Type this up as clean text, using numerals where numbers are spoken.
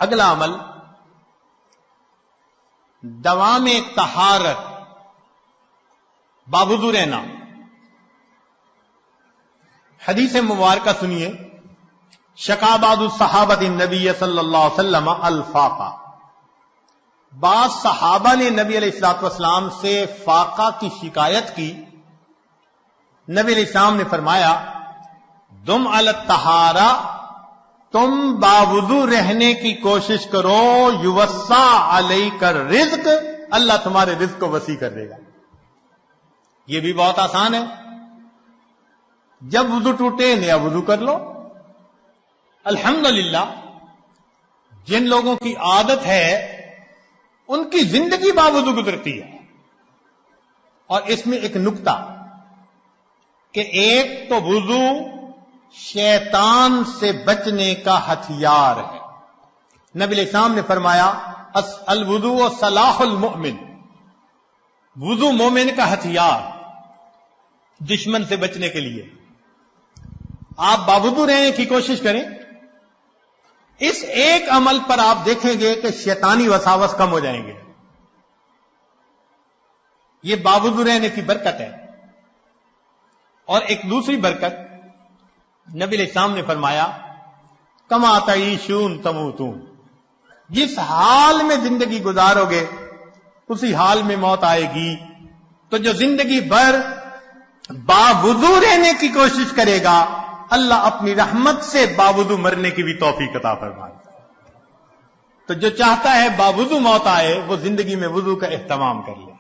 اگلا عمل دوام طہارت، باوضو رہنا. حدیث مبارکہ سنیے. شکا بعض الصحابۃ النبی صلی اللہ علیہ وسلم الفاقہ، بعض صحابہ نے نبی علیہ الصلوۃ والسلام سے فاقہ کی شکایت کی. نبی علیہ السلام نے فرمایا دم علی الطہارہ، تم باوضو رہنے کی کوشش کرو، یوسع علیک الرزق، اللہ تمہارے رزق کو وسیع کر دے گا. یہ بھی بہت آسان ہے. جب وضو ٹوٹے نیا وضو کر لو. الحمدللہ جن لوگوں کی عادت ہے ان کی زندگی باوضو گزرتی ہے. اور اس میں ایک نکتہ کہ ایک تو وضو شیطان سے بچنے کا ہتھیار ہے. نبی علیہ السلام نے فرمایا الوضوء سلاح المؤمن، وضو مومن کا ہتھیار دشمن سے بچنے کے لیے. آپ باوضو رہنے کی کوشش کریں. اس ایک عمل پر آپ دیکھیں گے کہ شیطانی وساوس کم ہو جائیں گے. یہ باوضو رہنے کی برکت ہے. اور ایک دوسری برکت نبی علیہ السلام نے فرمایا کما تعیشون تموتون، جس حال میں زندگی گزارو گے اسی حال میں موت آئے گی. تو جو زندگی بھر باوضو رہنے کی کوشش کرے گا اللہ اپنی رحمت سے باوضو مرنے کی بھی توفیق عطا فرمائے. تو جو چاہتا ہے باوضو موت آئے وہ زندگی میں وضو کا اہتمام کر لے.